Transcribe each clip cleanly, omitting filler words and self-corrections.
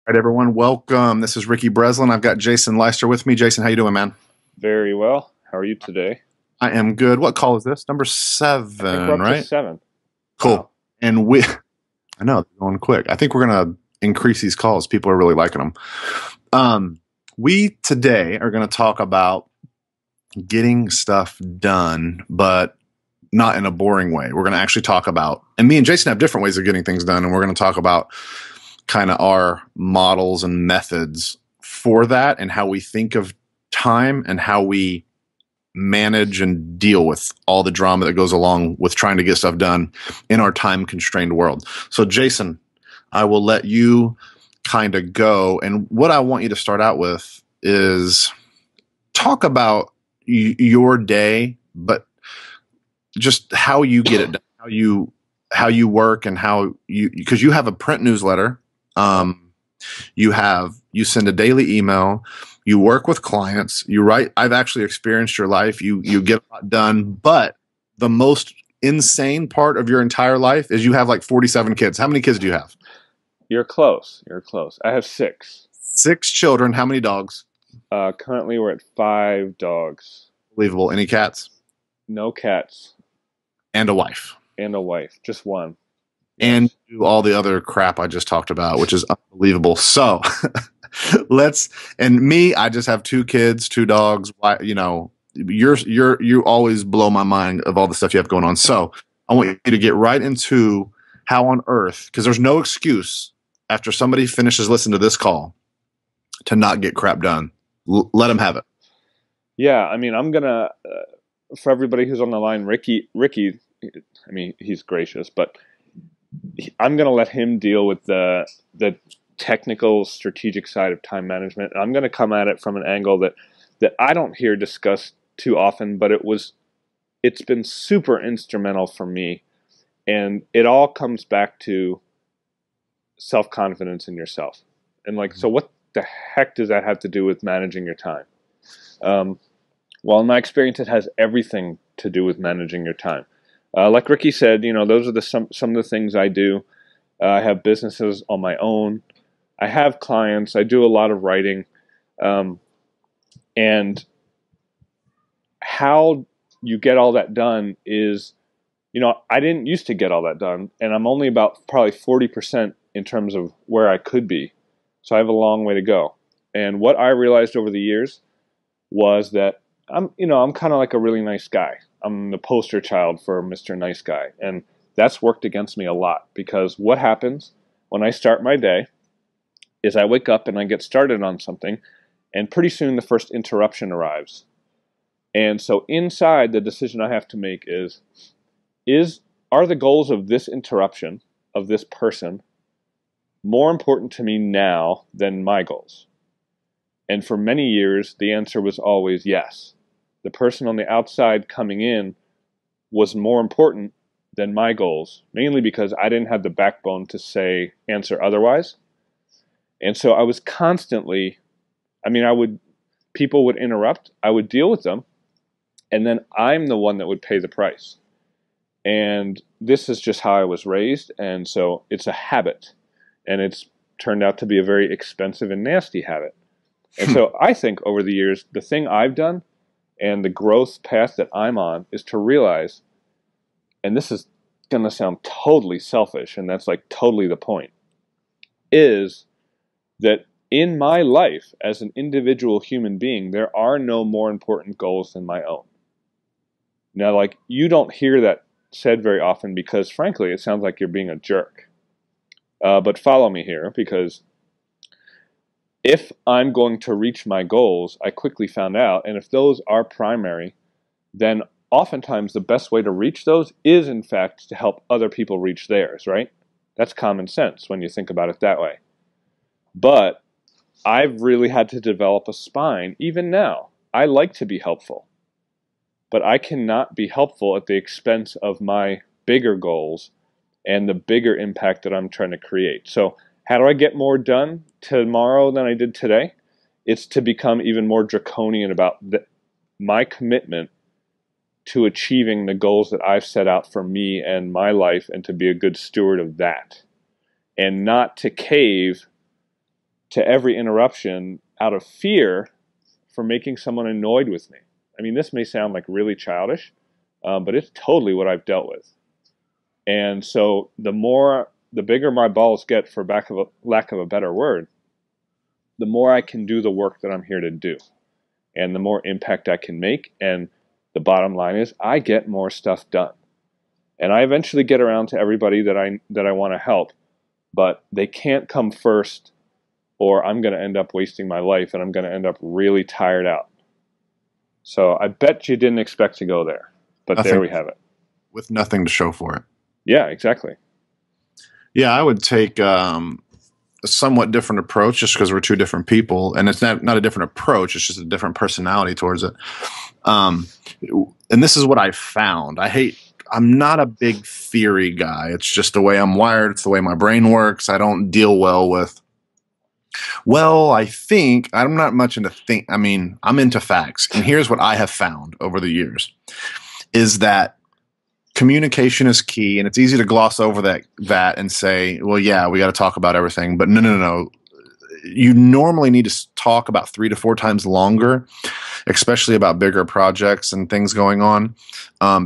All right, everyone, welcome. This is Ricky Breslin. I've got Jason Leister with me. Jason, how you doing, man? Very well. How are you today? I am good. What call is this? Number I think we're seven, up to right? seven. Cool. Wow. And I know, they're going quick. I think we're going to increase these calls. People are really liking them. We today are going to talk about getting stuff done, but not in a boring way. We're going to actually talk about, and me and Jason have different ways of getting things done, and we're going to talk about kind of our models and methods for that and how we think of time and how we manage and deal with all the drama that goes along with trying to get stuff done in our time constrained world. So Jason, I will let you kind of go. And what I want you to start out with is talk about your day, but just how you get it done, how you work and how you, because you have a print newsletter. You send a daily email, you work with clients, you write. I've actually experienced your life. You get a lot done, but the most insane part of your entire life is you have like 47 kids. How many kids do you have? You're close. You're close. I have six. 6 children. How many dogs? Currently, we're at 5 dogs. Unbelievable. Any cats? No cats. And a wife. And a wife. Just one. And Yes. do all the other crap I just talked about, which is unbelievable. So I just have 2 kids, 2 dogs. Why, you always blow my mind of all the stuff you have going on. So I want you to get right into how on earth, because there's no excuse after somebody finishes listening to this call to not get crap done. Let them have it. Yeah. I mean, I'm gonna for everybody who's on the line, Ricky. I mean, he's gracious, but I'm gonna let him deal with the technical, strategic side of time management. And I'm gonna come at it from an angle that I don't hear discussed too often, but it's been super instrumental for me. And it all comes back to self-confidence in yourself. And so what the heck does that have to do with managing your time? Well, in my experience, it has everything to do with managing your time. Like Ricky said, those are some of the things I do. I have businesses on my own. I have clients. I do a lot of writing. And how you get all that done is, I didn't used to get all that done, and I'm only about probably 40% in terms of where I could be. So I have a long way to go. And what I realized over the years was that I'm kind of like a really nice guy. I'm the poster child for Mr. Nice Guy. And that's worked against me a lot, because what happens when I start my day is I wake up and I get started on something, and pretty soon the first interruption arrives. And so inside, the decision I have to make are the goals of this interruption, of this person, more important to me now than my goals? And for many years, the answer was always yes. The person on the outside coming in was more important than my goals, mainly because I didn't have the backbone to answer otherwise. And so I was constantly, people would interrupt, I would deal with them, and then I'm the one that would pay the price. And this is just how I was raised, and so it's a habit, and it's turned out to be a very expensive and nasty habit. And so I think over the years, the thing I've done and the growth path that I'm on is to realize, and this is going to sound totally selfish, and that's totally the point, is that in my life as an individual human being, there are no more important goals than my own. Now, you don't hear that said very often, because frankly, it sounds like you're being a jerk. But follow me here, because if I'm going to reach my goals, I quickly found out, and if those are primary, then oftentimes the best way to reach those is, in fact, to help other people reach theirs, right? That's common sense when you think about it that way. But I've really had to develop a spine. Even now, I like to be helpful, but I cannot be helpful at the expense of my bigger goals and the bigger impact that I'm trying to create. So how do I get more done tomorrow than I did today? It's to become even more draconian about my commitment to achieving the goals that I've set out for me and my life, and to be a good steward of that, and not to cave to every interruption out of fear for making someone annoyed with me. I mean, this may sound like really childish, but it's totally what I've dealt with. And so the bigger my balls get, for lack of a better word, the more I can do the work that I'm here to do, and the more impact I can make. And the bottom line is I get more stuff done. And I eventually get around to everybody that I want to help, but they can't come first, or I'm going to end up wasting my life and I'm going to end up really tired out. So I bet you didn't expect to go there, but there we have it. With nothing to show for it. Yeah, exactly. Yeah, I would take a somewhat different approach just because we're two different people. And it's not a different approach. It's just a different personality towards it. And this is what I found. I'm not a big theory guy. It's just the way I'm wired. It's the way my brain works. I don't deal well with, I think I'm not much into I'm into facts. And here's what I have found over the years is that communication is key, and it's easy to gloss over that and say, well, yeah, we got to talk about everything. But no. You normally need to talk about 3 to 4 times longer, especially about bigger projects and things going on,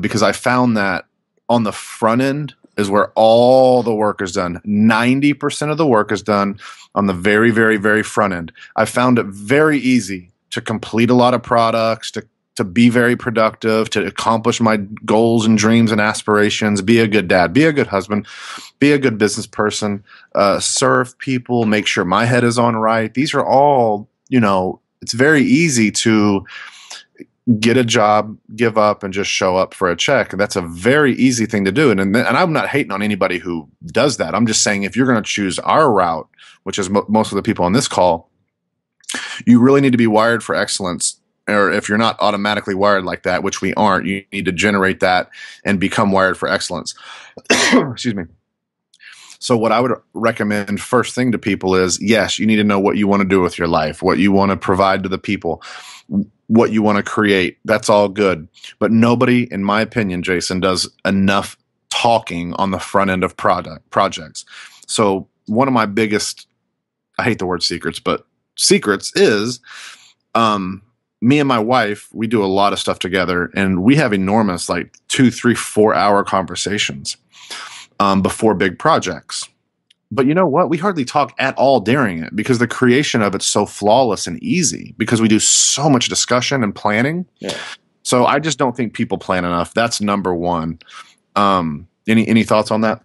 because I found that on the front end is where all the work is done. 90% of the work is done on the very, very, very front end. I found it very easy to complete a lot of products, to be very productive, to accomplish my goals and dreams and aspirations, be a good dad, be a good husband, be a good business person, serve people, make sure my head is on right. These are all, it's very easy to get a job, give up, and just show up for a check. And that's a very easy thing to do. And I'm not hating on anybody who does that. I'm just saying if you're going to choose our route, which is most of the people on this call, you really need to be wired for excellence. Or if you're not automatically wired like that, which we aren't, you need to generate that and become wired for excellence. Excuse me. So what I would recommend first thing to people is, yes, you need to know what you want to do with your life, what you want to provide to the people, what you want to create. That's all good. But nobody, in my opinion, Jason, does enough talking on the front end of projects. So one of my biggest, I hate the word secrets, but secrets is, me and my wife, we do a lot of stuff together, and we have enormous 2, 3, 4 hour conversations before big projects. But you know what? We hardly talk at all during it because the creation of it's so flawless and easy because we do so much discussion and planning. Yeah. So I just don't think people plan enough. That's number one. Any thoughts on that?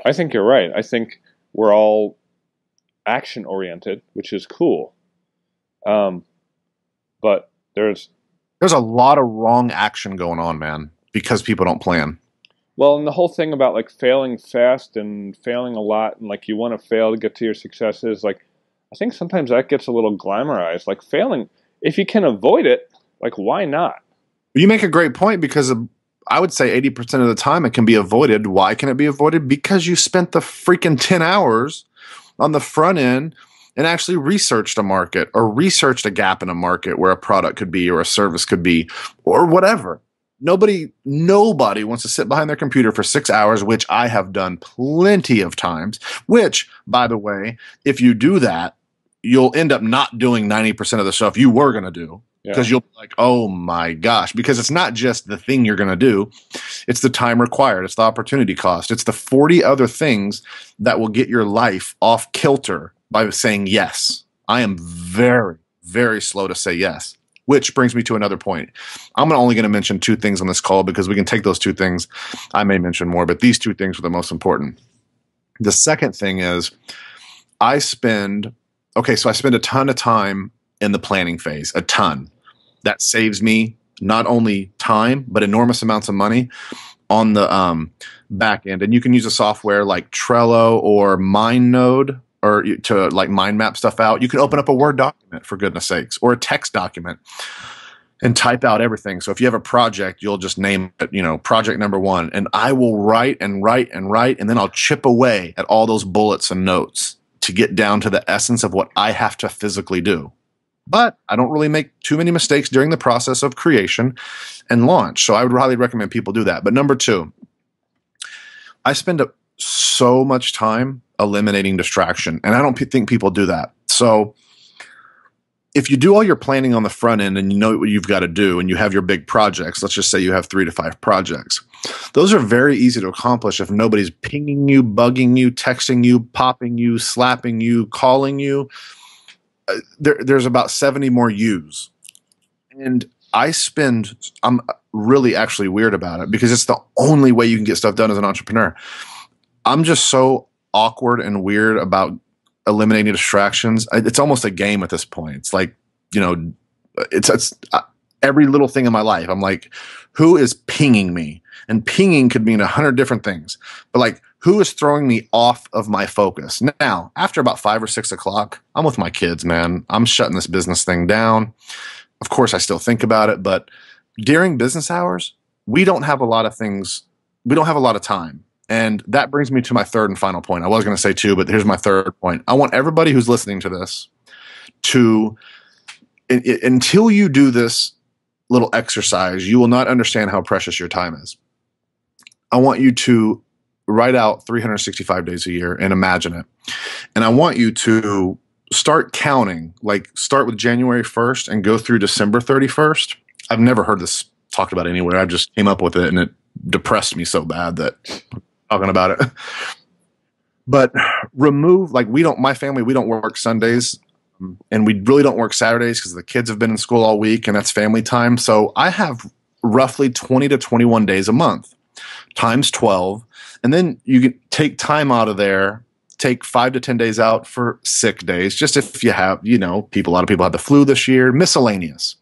I think you're right. I think we're all action oriented, which is cool. But there's a lot of wrong action going on, man, because people don't plan. Well, and the whole thing about failing fast and failing a lot, and you want to fail to get to your successes, I think sometimes that gets a little glamorized. Failing, if you can avoid it, why not? You make a great point because I would say 80% of the time it can be avoided. Why can it be avoided? Because you spent the freaking 10 hours on the front end and actually researched a market or researched a gap in a market where a product could be or a service could be or whatever. Nobody wants to sit behind their computer for 6 hours, which I have done plenty of times, which, by the way, if you do that, you'll end up not doing 90% of the stuff you were going to do because you'll be like, oh my gosh, because it's not just the thing you're going to do. It's the time required. It's the opportunity cost. It's the 40 other things that will get your life off kilter by saying yes. I am very, very slow to say yes, which brings me to another point. I'm only going to mention 2 things on this call because we can take those 2 things. I may mention more, but these 2 things are the most important. The second thing is I spend a ton of time in the planning phase, a ton. That saves me not only time, but enormous amounts of money on the back end. And you can use a software like Trello or MindNode, or to mind map stuff out. You can open up a Word document, for goodness sakes, or a text document and type out everything. So if you have a project, you'll just name it, project number 1. And I will write and write and write, and then I'll chip away at all those bullets and notes to get down to the essence of what I have to physically do. But I don't really make too many mistakes during the process of creation and launch. So I would highly recommend people do that. But number 2, I spend so much time eliminating distraction. And I don't think people do that. So if you do all your planning on the front end and you know what you've got to do and you have your big projects, let's just say you have 3 to 5 projects. Those are very easy to accomplish if nobody's pinging you, bugging you, texting you, popping you, slapping you, calling you. There's about 70 more yous. And I'm really actually weird about it because it's the only way you can get stuff done as an entrepreneur. I'm just so awkward and weird about eliminating distractions. It's almost a game at this point. It's like, it's every little thing in my life. I'm like, who is pinging me? And pinging could mean 100 different things, but like, who is throwing me off of my focus? Now, after about 5 or 6 o'clock, I'm with my kids, man. I'm shutting this business thing down. Of course, I still think about it, but during business hours, we don't have a lot of things. We don't have a lot of time. And that brings me to my third and final point. I was going to say 2, but here's my third point. I want everybody who's listening to this to, until you do this little exercise, you will not understand how precious your time is. I want you to write out 365 days a year and imagine it. And I want you to start counting, like start with January 1st and go through December 31st. I've never heard this talked about anywhere. I just came up with it and it depressed me so bad that I'm talking about it. But remove, like my family, we don't work Sundays and we really don't work Saturdays because the kids have been in school all week and that's family time. So I have roughly 20 to 21 days a month times 12. And then you can take time out of there, take 5 to 10 days out for sick days. Just if you have, a lot of people had the flu this year, miscellaneous.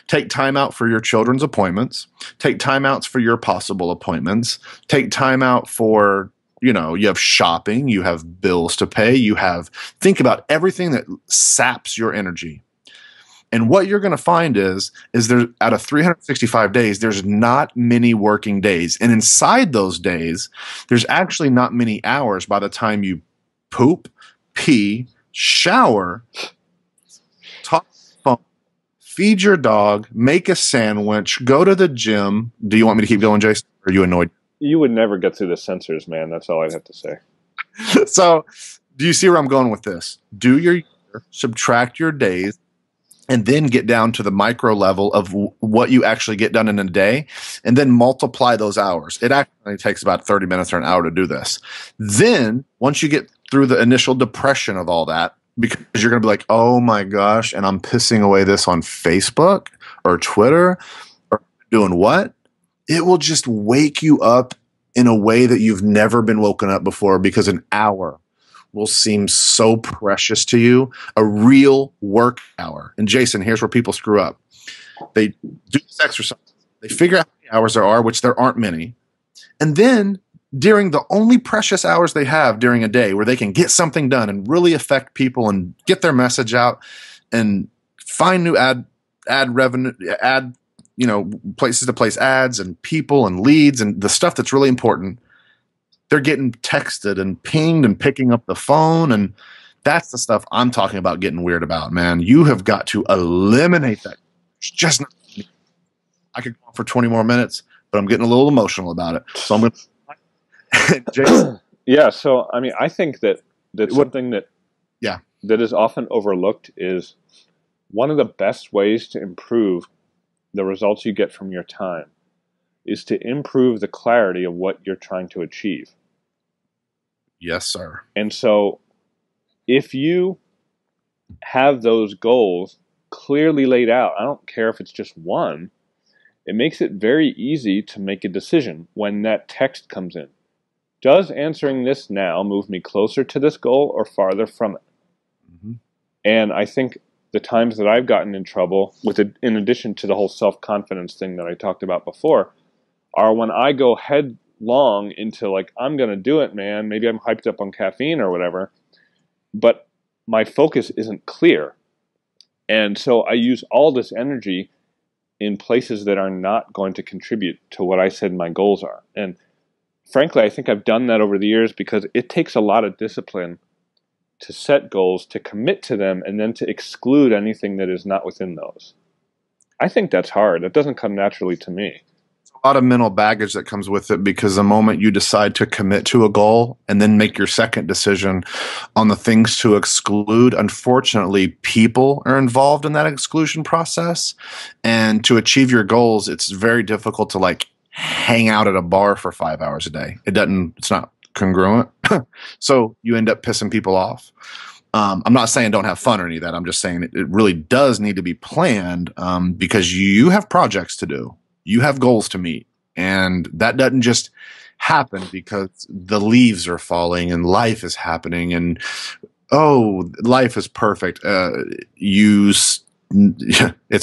Take time out for your children's appointments. Take time outs for your possible appointments. Take time out for, you have shopping, you have bills to pay, think about everything that saps your energy. And what you're going to find is there out of 365 days, there's not many working days. And inside those days, there's actually not many hours by the time you poop, pee, shower, talk on the phone, feed your dog, make a sandwich, go to the gym. Do you want me to keep going, Jason? Or are you annoyed? You would never get through the sensors, man. That's all I'd have to say. So do you see where I'm going with this? Do your year, subtract your days, and then get down to the micro level of what you actually get done in a day, and then multiply those hours. It actually takes about 30 minutes or an hour to do this. Then, once you get through the initial depression of all that, because you're going to be like, oh my gosh, and I'm pissing away this on Facebook or Twitter or doing what? It will just wake you up in a way that you've never been woken up before because an hour will seem so precious to you, a real work hour. And Jason, here's where people screw up. They do this exercise. They figure out how many hours there are, which there aren't many. And then during the only precious hours they have during a day where they can get something done and really affect people and get their message out and find new ad revenue, places to place ads and people and leads and the stuff that's really important, they're getting texted and pinged and picking up the phone. And that's the stuff I'm talking about getting weird about, man. You have got to eliminate that. It's just not me. I could go on for 20 more minutes, but I'm getting a little emotional about it. So I'm going to. Jason? Yeah. So, I think that something that is often overlooked is one of the best ways to improve the results you get from your time is to improve the clarity of what you're trying to achieve. Yes, sir. And so if you have those goals clearly laid out, I don't care if it's just one, it makes it very easy to make a decision when that text comes in. Does answering this now move me closer to this goal or farther from it? Mm-hmm. And I think the times that I've gotten in trouble, in addition to the whole self-confidence thing that I talked about before, are when I go headlong into like, I'm going to do it, man. Maybe I'm hyped up on caffeine or whatever, but my focus isn't clear. And so I use all this energy in places that are not going to contribute to what I said my goals are. And frankly, I think I've done that over the years because it takes a lot of discipline to set goals, to commit to them, and then to exclude anything that is not within those. I think that's hard. That doesn't come naturally to me. A lot of mental baggage that comes with it, because the moment you decide to commit to a goal and then make your second decision on the things to exclude, unfortunately, people are involved in that exclusion process. And to achieve your goals, it's very difficult to like hang out at a bar for 5 hours a day. It's not congruent. So you end up pissing people off. I'm not saying don't have fun or any of that. I'm just saying it really does need to be planned, because you have projects to do. You have goals to meet, and that doesn't just happen because the leaves are falling and life is happening and, oh, life is perfect. It's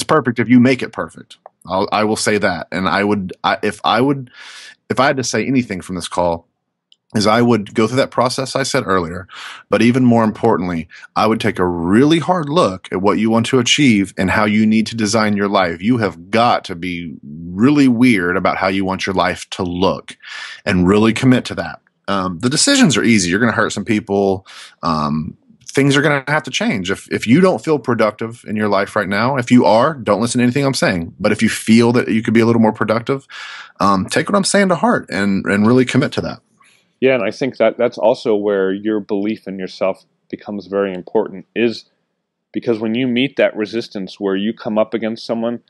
perfect if you make it perfect. I will say that. And if I had to say anything from this call, is I would go through that process I said earlier, but even more importantly, I would take a really hard look at what you want to achieve and how you need to design your life. You have got to be really weird about how you want your life to look and really commit to that. The decisions are easy. You're going to hurt some people. Things are going to have to change. If you don't feel productive in your life right now, if you are, don't listen to anything I'm saying. But if you feel that you could be a little more productive, take what I'm saying to heart and really commit to that. Yeah, and I think that's also where your belief in yourself becomes very important, is because when you meet that resistance where you come up against someone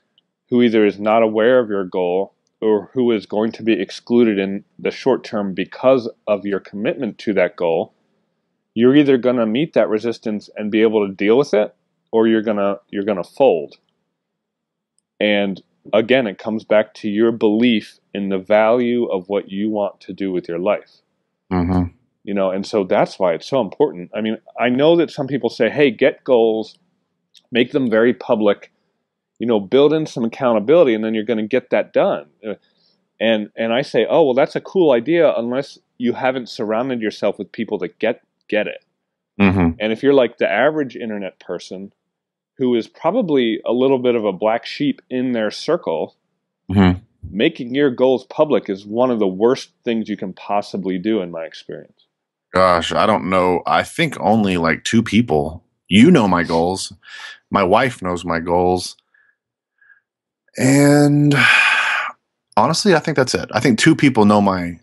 who either is not aware of your goal or who is going to be excluded in the short term because of your commitment to that goal, you're either going to meet that resistance and be able to deal with it, or you're going to fold. And again, it comes back to your belief in the value of what you want to do with your life. Mm-hmm. You know, and so that's why it's so important. I mean, I know that some people say, hey, get goals, make them very public, build in some accountability, and then you're going to get that done. And I say, oh, well, that's a cool idea unless you haven't surrounded yourself with people that get it. Mm-hmm. And if you're like the average internet person who is probably a little bit of a black sheep in their circle, mm-hmm. making your goals public is one of the worst things you can possibly do, in my experience. Gosh, I don't know. I think only like 2 people. You know my goals. My wife knows my goals. And honestly, I think that's it. I think 2 people know one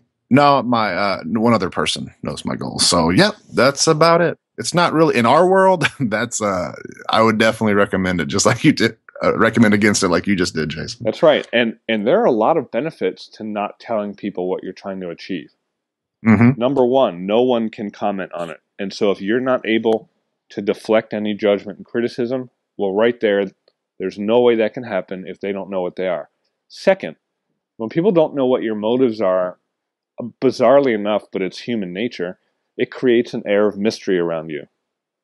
other person knows my goals. So, yep, that's about it. It's not really in our world. I would definitely recommend it, just like you did. Recommend against it like you just did, Jason. That's right. And there are a lot of benefits to not telling people what you're trying to achieve. Mm-hmm. Number one, no one can comment on it. And so if you're not able to deflect any judgment and criticism, well, right there's no way that can happen if they don't know what they are. Second, when people don't know what your motives are, bizarrely enough, but it's human nature, it creates an air of mystery around you.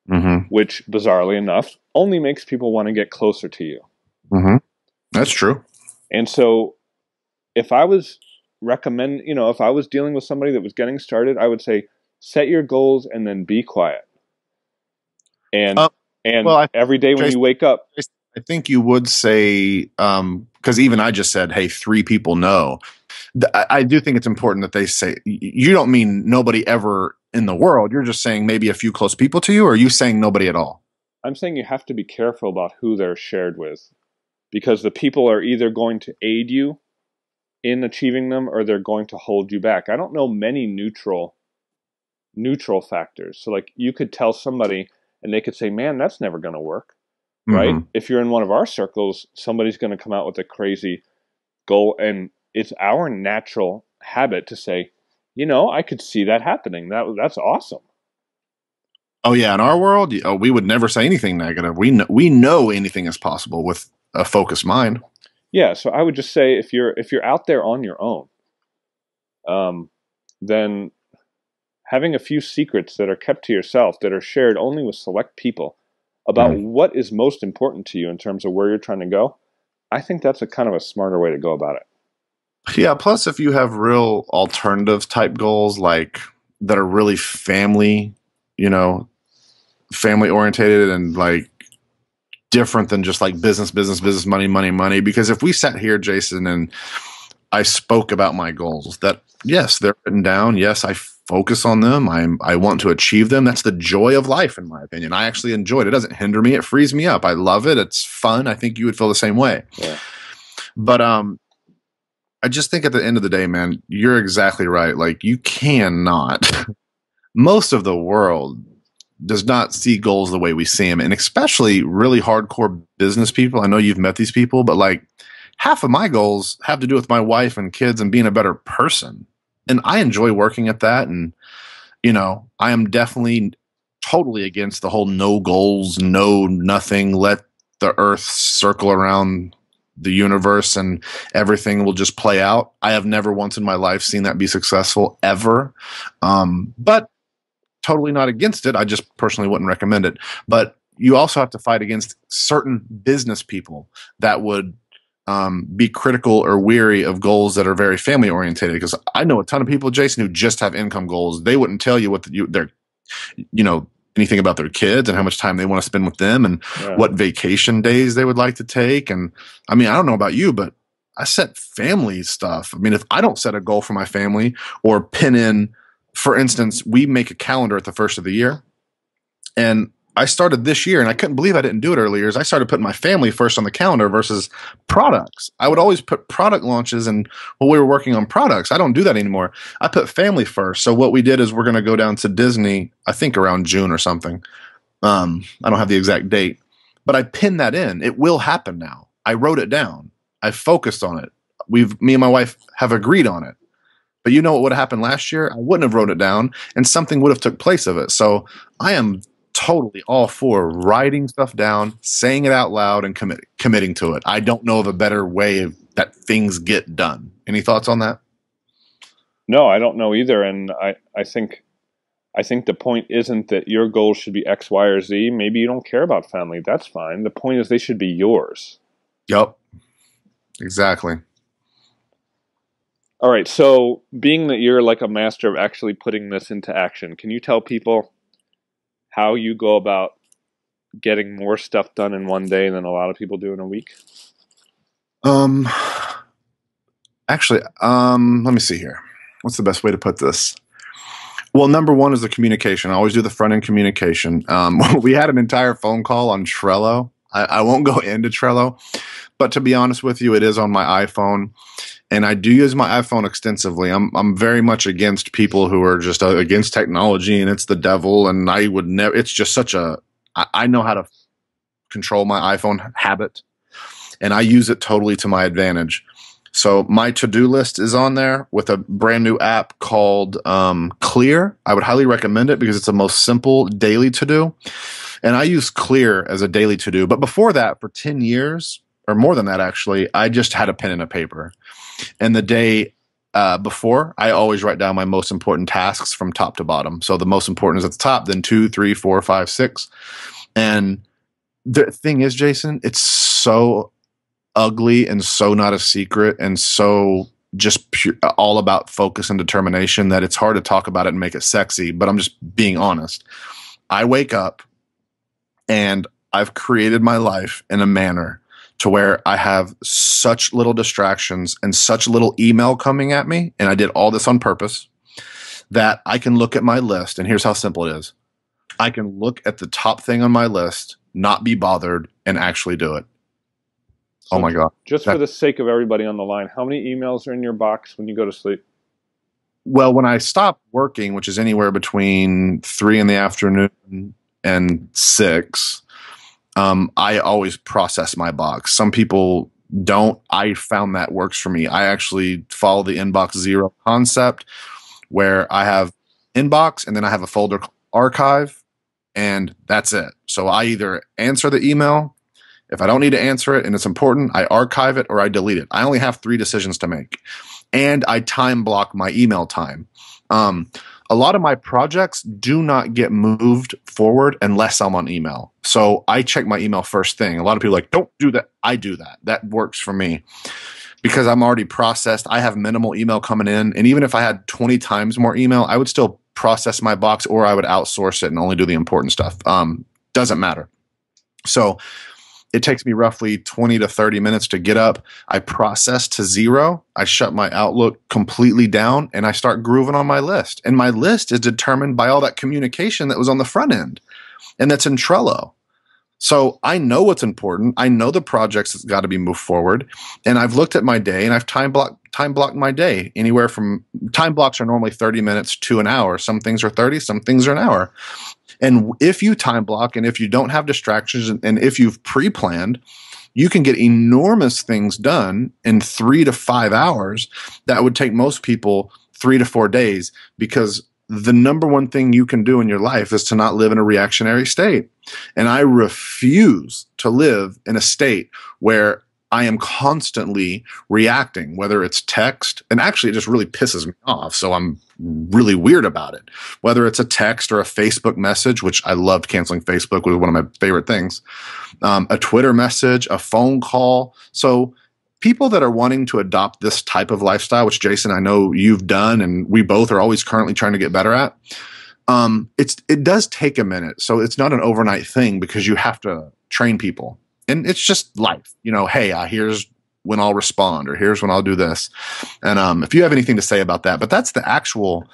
Mm-hmm. Which, bizarrely enough, only makes people want to get closer to you. Mm-hmm. That's true. And so if I was if I was dealing with somebody that was getting started, I would say, set your goals and then be quiet. And every day when you wake up. I think you would say, because even I just said, hey, 3 people know. I do think it's important that they say, you don't mean nobody ever in the world. You're just saying maybe a few close people to you, or are you saying nobody at all? I'm saying you have to be careful about who they're shared with, because the people are either going to aid you in achieving them or they're going to hold you back. I don't know many neutral factors. So like you could tell somebody and they could say, man, that's never going to work. Right? Mm-hmm. If you're in one of our circles, somebody's going to come out with a crazy goal, and it's our natural habit to say, I could see that happening. That's awesome. Oh yeah, in our world, we would never say anything negative. We know anything is possible with a focused mind. Yeah, so I would just say if you're out there on your own, then having a few secrets that are kept to yourself, that are shared only with select people, about what is most important to you in terms of where you're trying to go, I think that's a kind of a smarter way to go about it. Yeah, plus if you have real alternative type goals, like that are really family orientated and like different than just like business, money. Because if we sat here, Jason, and I spoke about my goals, that yes, they're written down. Yes, I focus on them. I want to achieve them. That's the joy of life, in my opinion. I actually enjoy it. It doesn't hinder me. It frees me up. I love it. It's fun. I think you would feel the same way. Yeah. But I just think at the end of the day, man, you're exactly right. Like you cannot. Most of the world does not see goals the way we see them, and especially really hardcore business people. I know you've met these people, but like half of my goals have to do with my wife and kids and being a better person. And I enjoy working at that. And I am definitely totally against the whole no goals, no nothing, let the earth circle around the universe and everything will just play out. I have never once in my life seen that be successful ever. But totally not against it. I just personally wouldn't recommend it. But you also have to fight against certain business people that would be critical or weary of goals that are very family orientated. Because I know a ton of people, Jason, who just have income goals. They wouldn't tell you what they're, anything about their kids and how much time they want to spend with them and what vacation days they would like to take. And I mean, I don't know about you, but I set family stuff. I mean, if I don't set a goal for my family or pin in, for instance, we make a calendar at the first of the year. And I started this year, and I couldn't believe I didn't do it earlier, is I started putting my family first on the calendar versus products. I would always put product launches and we were working on products. I don't do that anymore. I put family first. So what we did is we're going to go down to Disney, I think around June or something. I don't have the exact date, but I pinned that in. It will happen now. I wrote it down. I focused on it. Me and my wife have agreed on it. But you know what would have happened last year? I wouldn't have wrote it down, and something would have took place of it. So I am totally all for writing stuff down, saying it out loud, and committing to it. I don't know of a better way that things get done. Any thoughts on that? No, I don't know either. And I think the point isn't that your goals should be X, Y, or Z. Maybe you don't care about family. That's fine. The point is they should be yours. Yep. Exactly. All right. So being that you're like a master of actually putting this into action, can you tell people how you go about getting more stuff done in one day than a lot of people do in a week? Actually, let me see here. What's the best way to put this? Well, number one is the communication. I always do the front end communication. We had an entire phone call on Trello. I won't go into Trello, but to be honest with you, it is on my iPhone, and I do use my iPhone extensively. I'm very much against people who are just against technology and it's the devil. And I would never. It's just such a. I know how to control my iPhone habit, and I use it totally to my advantage. So my to-do list is on there with a brand new app called Clear. I would highly recommend it because it's the most simple daily to-do. And I use Clear as a daily to-do. But before that, for 10 years, or more than that actually, I just had a pen and a paper. And the day before, I always write down my most important tasks from top to bottom. So the most important is at the top, then 2, 3, 4, 5, 6. And the thing is, Jason, it's so ugly and so not a secret and so just pure, all about focus and determination that it's hard to talk about it and make it sexy. But I'm just being honest. I wake up and I've created my life in a manner to where I have such little distractions and such little email coming at me, and I did all this on purpose, that I can look at my list, and here's how simple it is. I can look at the top thing on my list, not be bothered, and actually do it. So oh my God. Just for the sake of everybody on the line, how many emails are in your box when you go to sleep? Well, when I stop working, which is anywhere between 3 in the afternoon and 6, I always process my box. Some people don't. I found that works for me. I actually follow the inbox zero concept where I have inbox and then I have a folder archive, and that's it. So I either answer the email. If I don't need to answer it and it's important, I archive it or I delete it. I only have 3 decisions to make. And I time block my email time. A lot of my projects do not get moved forward unless I'm on email. So I check my email first thing. A lot of people are like, don't do that. I do that. That works for me because I'm already processed. I have minimal email coming in. And even if I had 20 times more email, I would still process my box, or I would outsource it and only do the important stuff. Doesn't matter. So it takes me roughly 20 to 30 minutes to get up. I process to 0. I shut my Outlook completely down, and I start grooving on my list. And my list is determined by all that communication that was on the front end, and that's in Trello. So I know what's important. I know the projects that's got to be moved forward. And I've looked at my day and I've time blocked my day. Anywhere from time blocks are normally 30 minutes to an hour. Some things are 30, some things are an hour. And if you time block and if you don't have distractions and if you've pre-planned, you can get enormous things done in 3 to 5 hours that would take most people 3 to 4 days, because the number one thing you can do in your life is to not live in a reactionary state. And I refuse to live in a state where I am constantly reacting, whether it's text, and actually it just really pisses me off. So I'm really weird about it. Whether it's a text or a Facebook message, which I loved canceling Facebook, was one of my favorite things. A Twitter message, a phone call. So people that are wanting to adopt this type of lifestyle, which Jason, I know you've done, and we both are always currently trying to get better at. It does take a minute. So it's not an overnight thing because you have to train people. And it's just life, hey, here's when I'll respond, or here's when I'll do this. And if you have anything to say about that, but that's the actual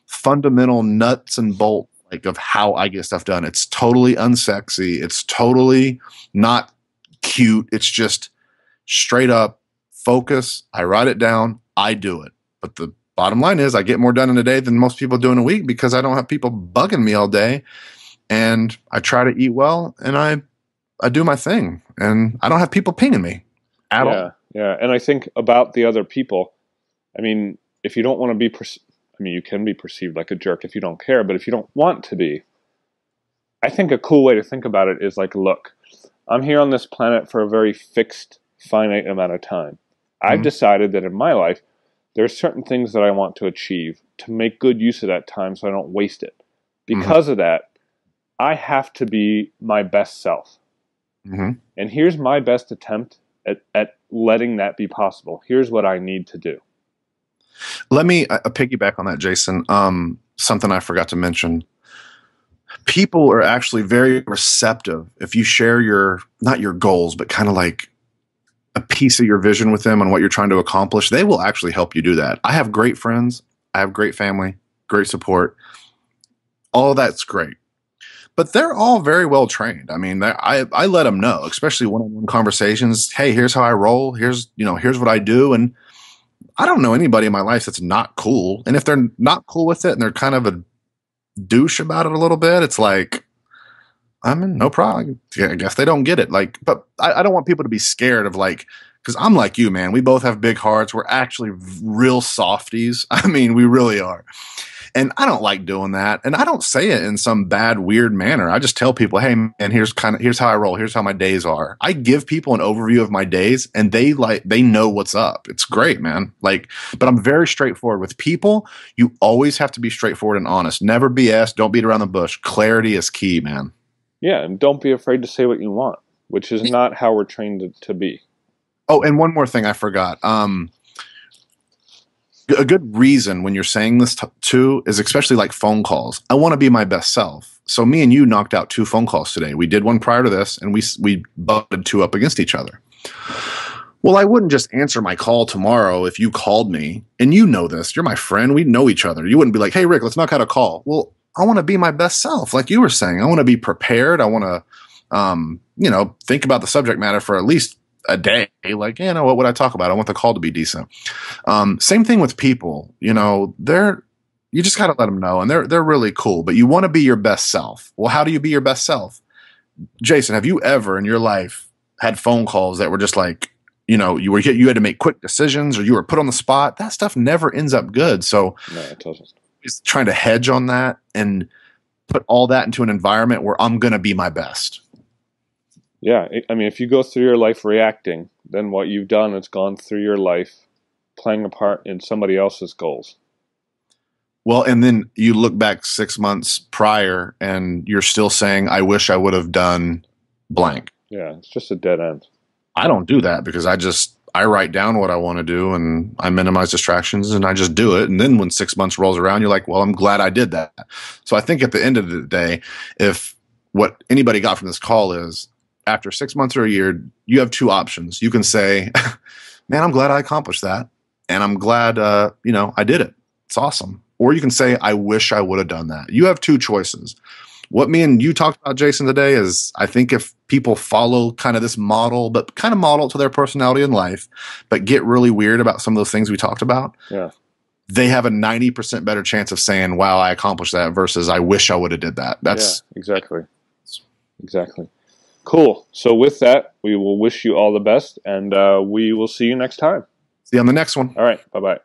fundamental nuts and bolts of how I get stuff done. It's totally unsexy. It's totally not cute. It's just straight up focus. I write it down. I do it. But the bottom line is I get more done in a day than most people do in a week because I don't have people bugging me all day. And I try to eat well, and I do my thing, and I don't have people pinging me at all. Yeah. And I think about the other people, I mean, if you don't want to be, you can be perceived like a jerk if you don't care, but if you don't want to be, I think a cool way to think about it is like, look, I'm here on this planet for a very fixed, finite amount of time. I've decided that in my life, there's certain things that I want to achieve to make good use of that time so I don't waste it. Because of that, I have to be my best self. And here's my best attempt at letting that be possible. Here's what I need to do. Let me piggyback on that, Jason. Something I forgot to mention. People are actually very receptive if you share not your goals, but kind of like a piece of your vision with them on what you're trying to accomplish. They will actually help you do that. I have great friends. I have great family, great support. All that's great. But they're all very well trained. I mean, I let them know, especially one-on-one conversations. Hey, here's how I roll. Here's what I do. And I don't know anybody in my life that's not cool. And if they're not cool with it and they're kind of a douche about it a little bit, it's like, I mean, no problem. I guess they don't get it. But I don't want people to be scared of because I'm like you, man. We both have big hearts. We're actually real softies. I mean, we really are. And I don't like doing that. And I don't say it in some bad, weird manner. I just tell people, hey, man, here's how I roll. Here's how my days are. I give people an overview of my days, and they know what's up. It's great, man. But I'm very straightforward with people. You always have to be straightforward and honest. Never BS. Don't beat around the bush. Clarity is key, man. Yeah. And don't be afraid to say what you want, which is not how we're trained to be. Oh, and one more thing I forgot. A good reason when you're saying this too is especially like phone calls. I want to be my best self. So me and you knocked out 2 phone calls today. We did one prior to this, and we butted 2 up against each other. Well, I wouldn't just answer my call tomorrow if you called me, and you know this. You're my friend. We know each other. You wouldn't be like, hey, Rick, let's knock out a call. Well, I want to be my best self, like you were saying. I want to be prepared. I want to, think about the subject matter for at least a day. What would I talk about? I want the call to be decent. Same thing with people. You just got to let them know, and they're really cool. But you want to be your best self. Well, how do you be your best self? Jason, have you ever in your life had phone calls that were just you had to make quick decisions, or you were put on the spot? That stuff never ends up good. So no, it doesn't. Just trying to hedge on that and put all that into an environment where I'm going to be my best. Yeah, I mean, if you go through your life reacting, then what you've done is gone through your life playing a part in somebody else's goals. Well, and then you look back 6 months prior and you're still saying, I wish I would have done blank. Yeah, it's just a dead end. I don't do that because I write down what I want to do and I minimize distractions and I just do it. And then when 6 months rolls around, you're like, well, I'm glad I did that. So I think at the end of the day, if what anybody got from this call is, after 6 months or a year, you have 2 options. You can say, man, I'm glad I accomplished that. And I'm glad, I did it. It's awesome. Or you can say, I wish I would have done that. You have 2 choices. what me and you talked about, Jason, today is I think if people follow kind of this model, but kind of model it to their personality in life, but get really weird about some of those things we talked about, they have a 90% better chance of saying, wow, I accomplished that versus I wish I would have did that. That's exactly. Cool. So with that, we will wish you all the best, and we will see you next time. See you on the next one. All right. Bye-bye.